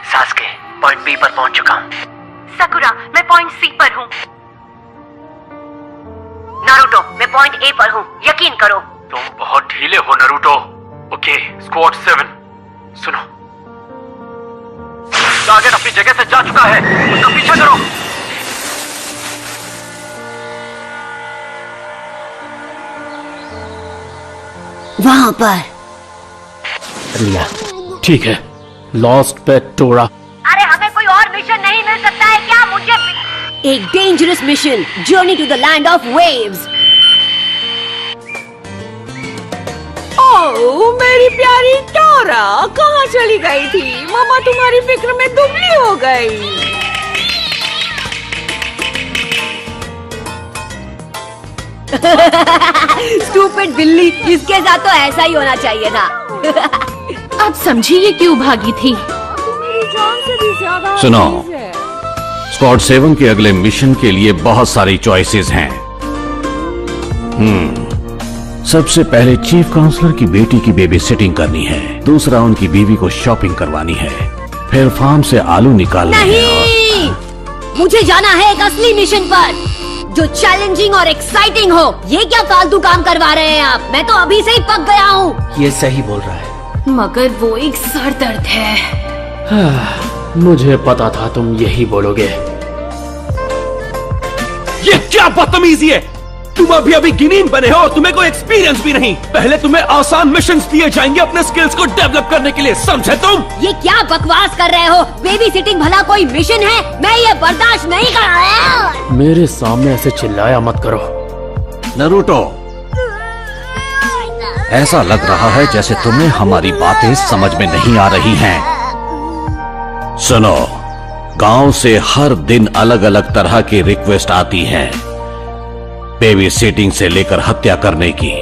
Sasuke, point B पर पहुंच चुका हूँ। सकुरा, मैं पॉइंट सी पर हूँ। नारुतो, मैं पॉइंट ए पर हूँ, यकीन करो। तुम बहुत ढीले हो नारुतो। ओके, स्क्वाड 7, सुनो, टारगेट अपनी जगह से जा चुका है, उसका पीछा करो। वहां पर। रिया, ठीक है। लॉस्ट पेटोरा। अरे हमें कोई और मिशन नहीं मिल सकता है क्या? मुझे एक dangerous mission, journey to the land of waves. ओह मेरी प्यारी टोरा, कहाँ चली गई थी? मामा तुम्हारी फिक्र में दुबली हो गई। स्टूपिड बिल्ली, इसके साथ तो ऐसा ही होना चाहिए था। अब समझी ये क्यों भागी थी। सुनो, स्क्वाड 7 के अगले मिशन के लिए बहुत सारी चॉइसेस हैं। सबसे पहले चीफ काउंसलर की बेटी की बेबी सिटिंग करनी है, दूसरा उनकी बीवी को शॉपिंग करवानी है, फिर फार्म से आलू निकालना है। नहीं, मुझे जाना है एक असली मिशन पर जो चैलेंजिंग और एक्साइटिंग हो। ये क्या फालतू काम करवा रहे हैं आप? मैं तो अभी से ही पक गया हूँ। ये सही बोल रहा है। मगर वो एक सरदर्द है। मुझे पता था तुम यही बोलोगे। ये क्या बदतमीजी है? तुम अभी अभी गिनीन बने हो और तुम्हें कोई एक्सपीरियंस भी नहीं। पहले तुम्हें आसान मिशंस दिए जाएंगे अपने स्किल्स को डेवलप करने के लिए, समझे तुम? ये क्या बकवास कर रहे हो? बेबी सिटिंग भला कोई मिशन है? मैं ये बर्दाश्त नहीं कर रहा। मेरे सामने ऐसे चिल्लाया मत करो। नारुतो, ऐसा लग रहा है जैसे तुम्हें हमारी बातें समझ में नहीं आ रही हैं। सुनो, गांव से हर दिन अलग अलग तरह की रिक्वेस्ट आती है, बेबी सिटिंग से लेकर हत्या करने की।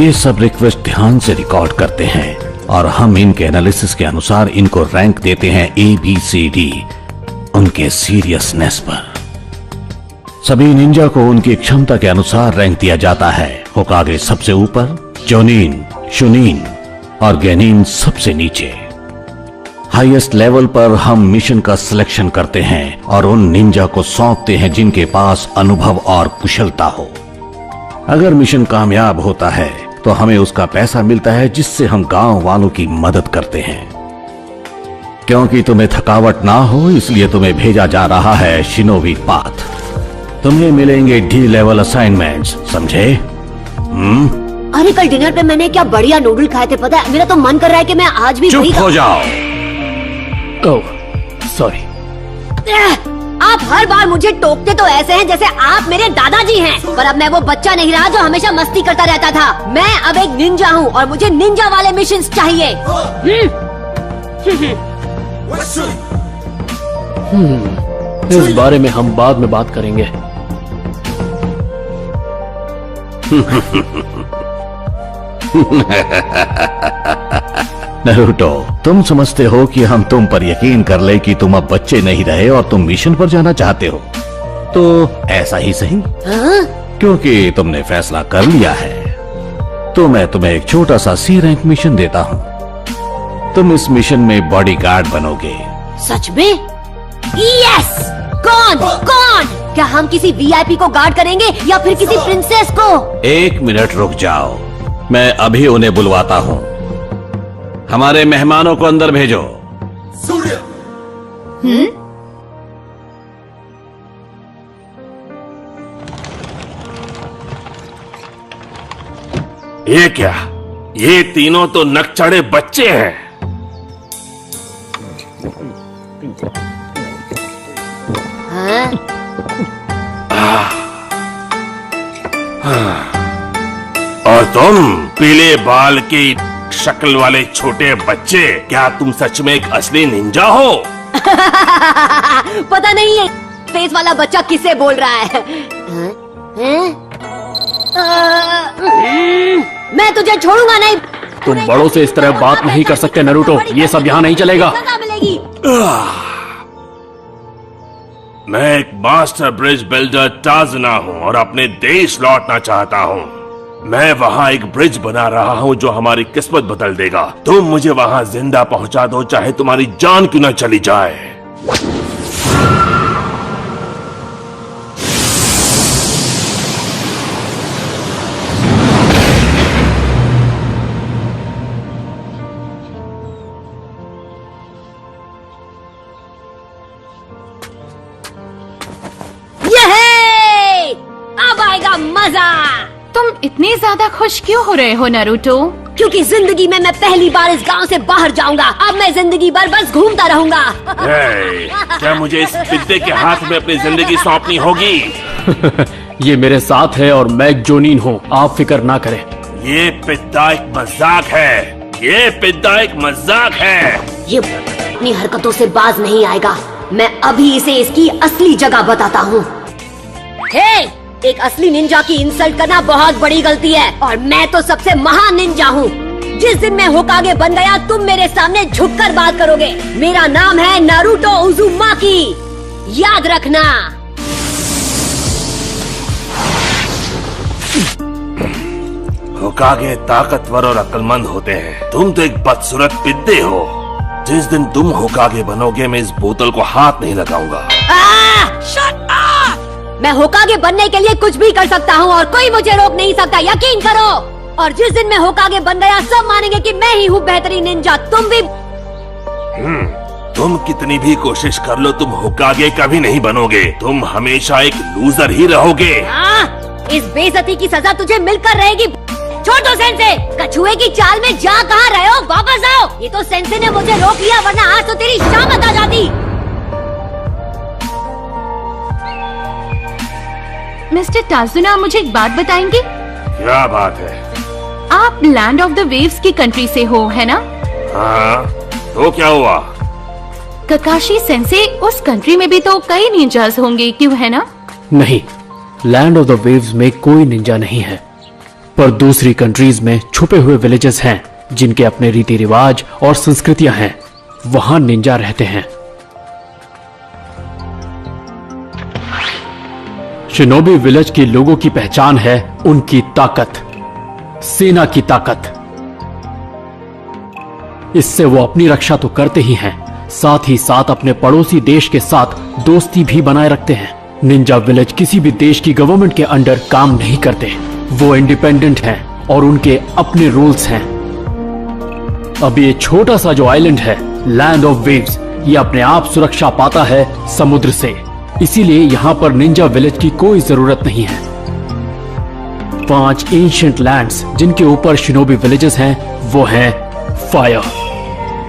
ये सब रिक्वेस्ट ध्यान से रिकॉर्ड करते हैं और हम इनके एनालिसिस के अनुसार इनको रैंक देते हैं ABCD, उनके सीरियसनेस पर। सभी निंजा को उनकी क्षमता के अनुसार रैंक दिया जाता है। होकागे सबसे ऊपर, जोनिन, शुनिन और गेनिन सबसे नीचे। हाईएस्ट लेवल पर हम मिशन का सिलेक्शन करते हैं और उन निंजा को सौंपते हैं जिनके पास अनुभव और कुशलता हो। अगर मिशन कामयाब होता है तो हमें उसका पैसा मिलता है, जिससे हम गांव वालों की मदद करते हैं। क्योंकि तुम्हें थकावट ना हो इसलिए तुम्हें भेजा जा रहा है शिनोबी पाथ। तुम्हें मिलेंगे D लेवल असाइनमेंट्स, समझे? अरे कल डिनर पे मैंने क्या बढ़िया नूडल खाए थे, पता है? मेरा तो मन कर रहा है कि मैं आज भी चुप हो जाओ। ओह, सॉरी। आप हर बार मुझे टोकते तो ऐसे हैं जैसे आप मेरे दादाजी हैं। पर अब मैं वो बच्चा नहीं रहा जो हमेशा मस्ती करता रहता था। मैं अब एक निंजा हूँ और मुझे निंजा वाले मिशंस चाहिए। इस बारे में हम बाद में बात करेंगे। नारुतो, तुम समझते हो कि हम तुम पर यकीन कर ले कि तुम अब बच्चे नहीं रहे और तुम मिशन पर जाना चाहते हो, तो ऐसा ही सही। क्योंकि तुमने फैसला कर लिया है तो मैं तुम्हें एक छोटा सा C रैंक मिशन देता हूँ। तुम इस मिशन में बॉडीगार्ड बनोगे। सच में? यस! कौन? क्या हम किसी VIP को गार्ड करेंगे या फिर किसी प्रिंसेस को? 1 मिनट रुक जाओ, मैं अभी उन्हें बुलवाता हूँ। हमारे मेहमानों को अंदर भेजो। ये क्या? ये तीनों तो नकचढ़े बच्चे हैं। और तुम पीले बाल की शक्ल वाले छोटे बच्चे, क्या तुम सच में एक असली निंजा हो? पता नहीं है फेस वाला बच्चा किसे बोल रहा है। मैं तुझे छोड़ूंगा नहीं। तुम बड़ों से इस तरह बात नहीं कर सकते नारुतो, ये सब यहाँ नहीं चलेगा। मिलेगी। मैं एक मास्टर ब्रिज बिल्डर टाजना हूँ और अपने देश लौटना चाहता हूँ। मैं वहाँ एक ब्रिज बना रहा हूँ जो हमारी किस्मत बदल देगा। तुम मुझे वहाँ जिंदा पहुँचा दो, चाहे तुम्हारी जान क्यों न चली जाए। ये अब आएगा मजा। तुम इतने ज्यादा खुश क्यों हो रहे हो नारुतो? क्योंकि जिंदगी में मैं पहली बार इस गांव से बाहर जाऊंगा। अब मैं जिंदगी भर बस घूमता रहूंगा। क्या मुझे इस पिद्दे के हाथ में अपनी जिंदगी सौंपनी होगी? ये मेरे साथ है और मैं जोनीन हूँ, आप फिक्र ना करें। ये पिद्दा एक मजाक है। ये पिद्दा एक मजाक है। ये अपनी हरकतों से बाज नहीं आएगा। मैं अभी इसे इसकी असली जगह बताता हूँ। एक असली निंजा की इंसल्ट करना बहुत बड़ी गलती है और मैं तो सबसे महान निंजा हूँ। जिस दिन मैं होकागे बन गया तुम मेरे सामने झुककर बात करोगे। मेरा नाम है नारुतो उज़ुमाकी, याद रखना। होकागे ताकतवर और अक्लमंद होते हैं। तुम तो एक बदसूरत पिद्दे हो। जिस दिन तुम होकागे बनोगे मैं इस बोतल को हाथ नहीं लगाऊंगा। मैं होकागे बनने के लिए कुछ भी कर सकता हूँ और कोई मुझे रोक नहीं सकता, यकीन करो। और जिस दिन मैं होकागे बन गया सब मानेंगे कि मैं ही हूँ बेहतरीन निंजा। तुम भी। तुम कितनी भी कोशिश कर लो तुम होकागे कभी नहीं बनोगे। तुम हमेशा एक लूजर ही रहोगे। इस बेइज्जती की सजा तुझे मिलकर रहेगी। छोड़ दो सेंसे। कछुए की चाल में जा कहाँ रहे हो, वापस आओ। ये तो सेंसे ने मुझे रोक लिया, वरना आज तो तेरी शामत आ जाती। मिस्टर टाजुना, मुझे एक बात बताएंगे? क्या बात है? आप लैंड ऑफ द वेव्स की कंट्री से हो, है ना? हाँ, तो क्या हुआ? ककाशी सेंसे, उस कंट्री में भी तो कई निंजास होंगे, क्यों, है ना? नहीं, लैंड ऑफ द वेव्स में कोई निंजा नहीं है, पर दूसरी कंट्रीज में छुपे हुए विलेजेस हैं जिनके अपने रीति रिवाज और संस्कृतियां हैं। वहां निंजा रहते हैं। शिनोबी विलेज के लोगों की पहचान है उनकी ताकत, सेना की ताकत। इससे वो अपनी रक्षा तो करते ही हैं, साथ ही साथ अपने पड़ोसी देश के साथ दोस्ती भी बनाए रखते हैं। निंजा विलेज किसी भी देश की गवर्नमेंट के अंडर काम नहीं करते। वो इंडिपेंडेंट हैं और उनके अपने रूल्स हैं। अब ये छोटा सा जो आइलैंड है, लैंड ऑफ वेव्स, ये अपने आप सुरक्षा पाता है समुद्र से। इसीलिए यहाँ पर निंजा विलेज की कोई जरूरत नहीं है। 5 एंशिएंट लैंड्स जिनके ऊपर शिनोबी विलेजेस हैं वो हैं फायर,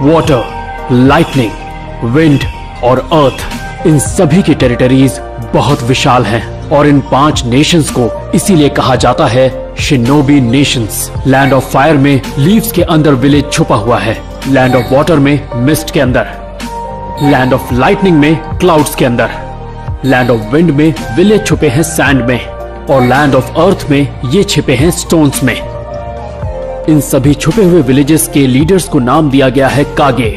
वाटर, लाइटनिंग, विंड और अर्थ। इन सभी की टेरिटरीज बहुत विशाल हैं और इन 5 नेशंस को इसीलिए कहा जाता है shinobi Nations. Land of fire में लीव्स के अंदर विलेज छुपा हुआ है, लैंड ऑफ वाटर में मिस्ट के अंदर, लैंड ऑफ लाइटनिंग में क्लाउड्स के अंदर, लैंड ऑफ विंड में विलेज छुपे हैं सैंड में और लैंड ऑफ अर्थ में ये छिपे हैं स्टोन्स में। इन सभी छुपे हुए विलेजेस के लीडर्स को नाम दिया गया है कागे,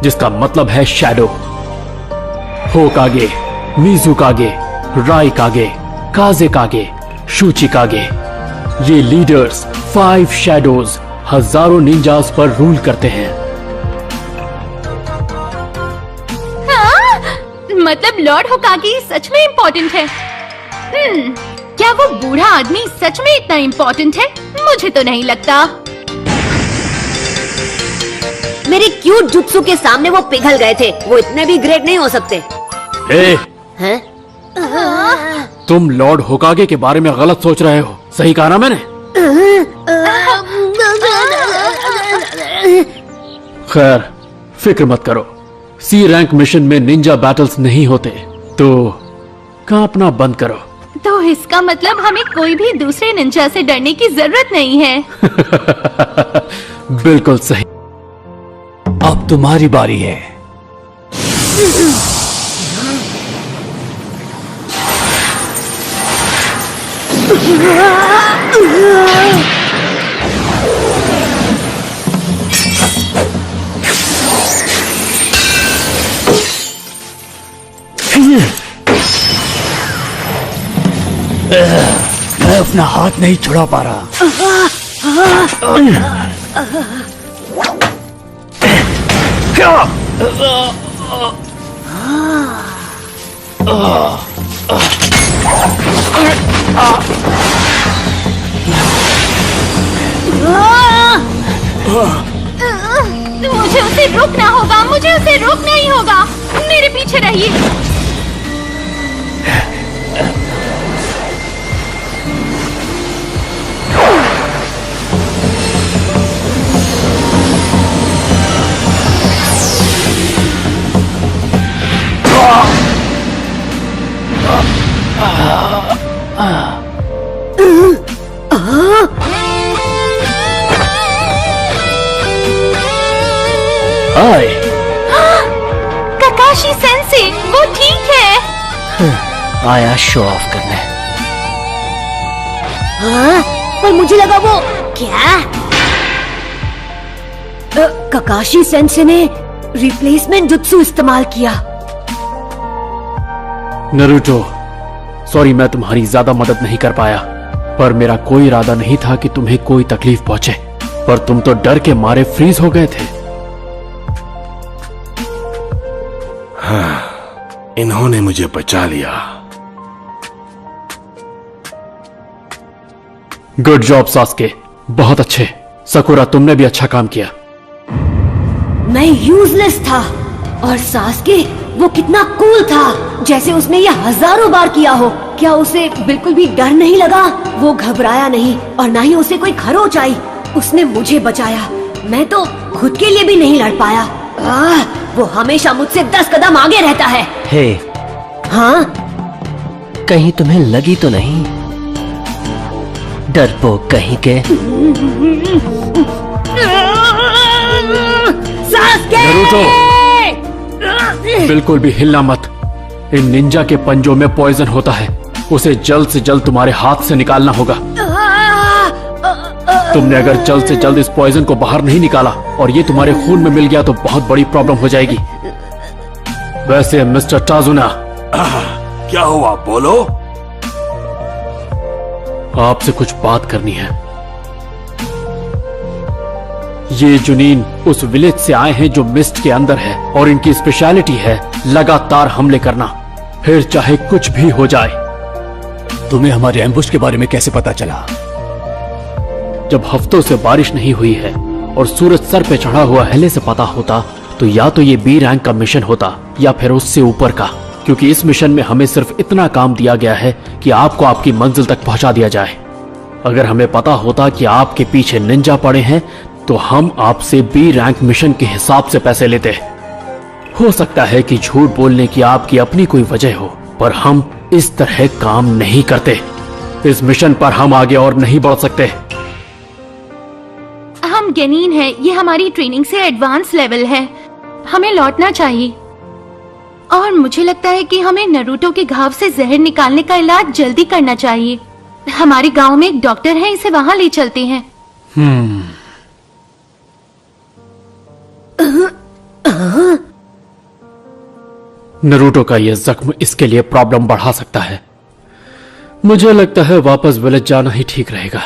जिसका मतलब है शैडो। होकागे, मिजुकागे, राइकागे, काजेकागे, शुचिकागे, ये लीडर्स 5 शैडोज हजारों निंजास पर रूल करते हैं। मतलब लॉर्ड होकागे सच में इम्पोर्टेंट है। क्या वो बूढ़ा आदमी सच में इतना इम्पोर्टेंट है? मुझे तो नहीं लगता। मेरे क्यूट जुत्सु के सामने वो पिघल गए थे। वो इतने भी ग्रेट नहीं हो सकते। हैं? तुम लॉर्ड होकागे के बारे में गलत सोच रहे हो, सही कहा ना मैंने? खैर, फिक्र मत करो। सी रैंक मिशन में निंजा बैटल्स नहीं होते, तो कांपना बंद करो। तो इसका मतलब हमें कोई भी दूसरे निंजा से डरने की जरूरत नहीं है। बिल्कुल सही। अब तुम्हारी बारी है। मैं अपना हाथ नहीं छुड़ा पा रहा। मुझे उसे रोकना होगा, मुझे उसे रोकना ही होगा। मेरे पीछे रहिए। हाय। काकाशी सेंसे, वो ठीक है। आया शो ऑफ करने। हाँ? पर मुझे लगा वो क्या ककाशी सेंसे ने रिप्लेसमेंट जुत्सु इस्तेमाल किया। नरूटो, सॉरी मैं तुम्हारी ज्यादा मदद नहीं कर पाया, पर मेरा कोई इरादा नहीं था कि तुम्हें कोई तकलीफ पहुंचे, पर तुम तो डर के मारे फ्रीज हो गए थे। हाँ, इन्होंने मुझे बचा लिया। गुड जॉब सास्के, बहुत अच्छे। सकुरा, तुमने भी अच्छा काम किया। मैं यूजलेस था और सास्के वो कितना कूल था, जैसे उसने ये हजारों बार किया हो। क्या उसे बिल्कुल भी डर नहीं लगा? वो घबराया नहीं और ना ही उसे कोई खरोच आई। उसने मुझे बचाया, मैं तो खुद के लिए भी नहीं लड़ पाया। वो हमेशा मुझसे 10 कदम आगे रहता है। हे, हाँ? कहीं तुम्हें लगी तो नहीं? डरपोक कहीं के। नरूटो, बिल्कुल भी हिलना मत। इन निंजा के पंजों में पॉइजन होता है, उसे जल्द से जल्द तुम्हारे हाथ से निकालना होगा। तुमने अगर जल्द से जल्द इस पॉइजन को बाहर नहीं निकाला और ये तुम्हारे खून में मिल गया तो बहुत बड़ी प्रॉब्लम हो जाएगी। वैसे मिस्टर टाजुना, क्या हुआ, बोलो। आपसे कुछ बात करनी है। ये जुनीन उस विलेज से आए हैं जो मिस्ट के अंदर है और इनकी स्पेशलिटी है लगातार हमले करना, फिर चाहे कुछ भी हो जाए। तुम्हें हमारे एम्बुश के बारे में कैसे पता चला? जब हफ्तों से बारिश नहीं हुई है और सूरज सर पे चढ़ा हुआ है, से पता होता तो या तो ये बी रैंक का मिशन होता या फिर उससे ऊपर का, क्योंकि इस मिशन में हमें सिर्फ इतना काम दिया गया है कि आपको आपकी मंजिल तक पहुंचा दिया जाए। अगर हमें पता होता कि आपके पीछे निंजा पड़े हैं तो हम आपसे बी रैंक मिशन के हिसाब से पैसे लेते। हो सकता है कि झूठ बोलने की आपकी अपनी कोई वजह हो, पर हम इस तरह काम नहीं करते। इस मिशन पर हम आगे और नहीं बढ़ सकते। हम गेनीन है, ये हमारी ट्रेनिंग से एडवांस लेवल है, हमें लौटना चाहिए। और मुझे लगता है कि हमें नरूटो के घाव से जहर निकालने का इलाज जल्दी करना चाहिए। हमारे गांव में एक डॉक्टर है, इसे वहां ले चलते हैं। नरूटो का यह जख्म इसके लिए प्रॉब्लम बढ़ा सकता है। मुझे लगता है वापस विलेज जाना ही ठीक रहेगा।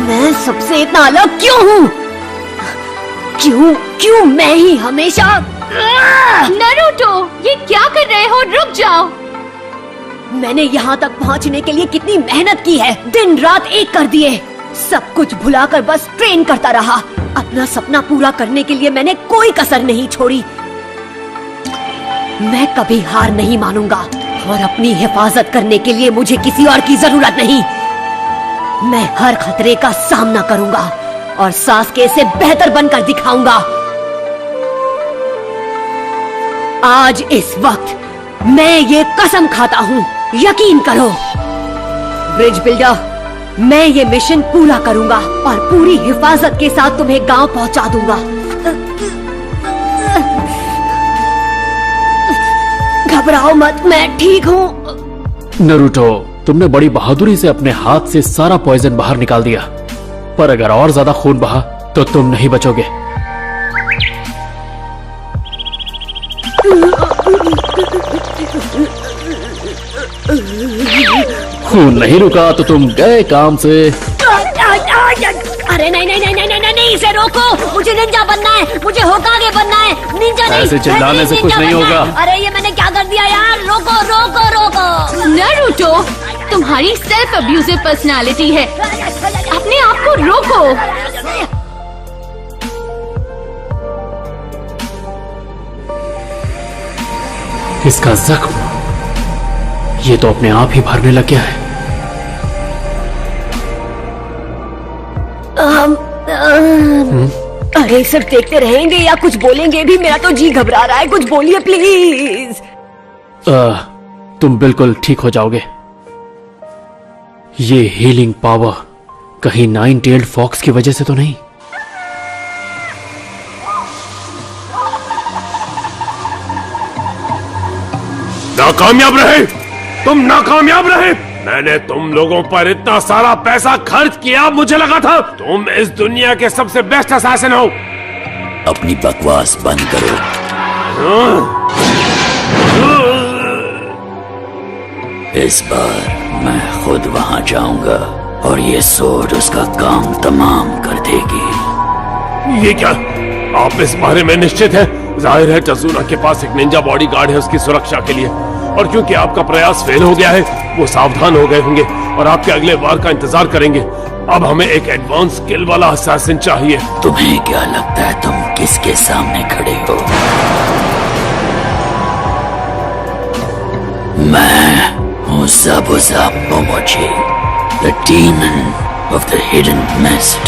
मैं सबसे इतना अलग क्यों हूँ? क्यों मैं ही हमेशा? नरूटो, ये क्या कर रहे हो? रुक जाओ। मैंने यहाँ तक पहुँचने के लिए कितनी मेहनत की है, दिन रात एक कर दिए, सब कुछ भुलाकर बस ट्रेन करता रहा। अपना सपना पूरा करने के लिए मैंने कोई कसर नहीं छोड़ी। मैं कभी हार नहीं मानूंगा और अपनी हिफाजत करने के लिए मुझे किसी और की जरूरत नहीं। मैं हर खतरे का सामना करूंगा और सास्के से बेहतर बनकर दिखाऊंगा। आज इस वक्त मैं ये कसम खाता हूँ, यकीन करो। ब्रिज बिल्डर, मैं ये मिशन पूरा करूंगा और पूरी हिफाजत के साथ तुम्हें गांव पहुंचा दूंगा। घबराओ मत, मैं ठीक हूँ। नरूटो, तुमने बड़ी बहादुरी से अपने हाथ से सारा पॉइजन बाहर निकाल दिया, पर अगर और ज्यादा खून बहा तो तुम नहीं बचोगे। खून नहीं रुका तो तुम गए काम से। अरे नहीं नहीं नहीं नहीं नहीं नहीं, इसे रोको, मुझे निंजा बनना है, मुझे होकागे बनना है, निंजा नहीं। ऐसे चिल्लाने से कुछ नहीं होगा। अरे ये मैंने क्या कर दिया यार, रोको रोको रोको। नारुतो, तुम्हारी सेल्फ अब्यूजिव पर्सनालिटी है, अपने आप को रोको। इसका जख्म ये तो अपने आप ही भरने लग गया है। अरे सिर्फ देखते रहेंगे या कुछ बोलेंगे भी? मेरा तो जी घबरा रहा है, कुछ बोलिए प्लीज। तुम बिल्कुल ठीक हो जाओगे। ये हीलिंग पावर कहीं 9-tailed फॉक्स की वजह से तो नहीं? नाकामयाब रहे, तुम नाकामयाब रहे। मैंने तुम लोगों पर इतना सारा पैसा खर्च किया, मुझे लगा था तुम इस दुनिया के सबसे बेस्ट असैसिन हो। अपनी बकवास बंद करो। इस बार मैं खुद वहां जाऊंगा और ये सोर्ड उसका काम तमाम कर देगी। ये क्या? आप इस बारे में निश्चित हैं? जाहिर है टसूना के पास एक निंजा बॉडीगार्ड है उसकी सुरक्षा के लिए, और क्योंकि आपका प्रयास फेल हो गया है वो सावधान हो गए होंगे और आपके अगले वार का इंतजार करेंगे। अब हमें एक एडवांस स्किल वाला असैसिन चाहिए। तुम्हें क्या लगता है तुम किसके सामने खड़े हो? मैं हूँ ज़ाबुज़ा मोमोची, the demon of the hidden mist।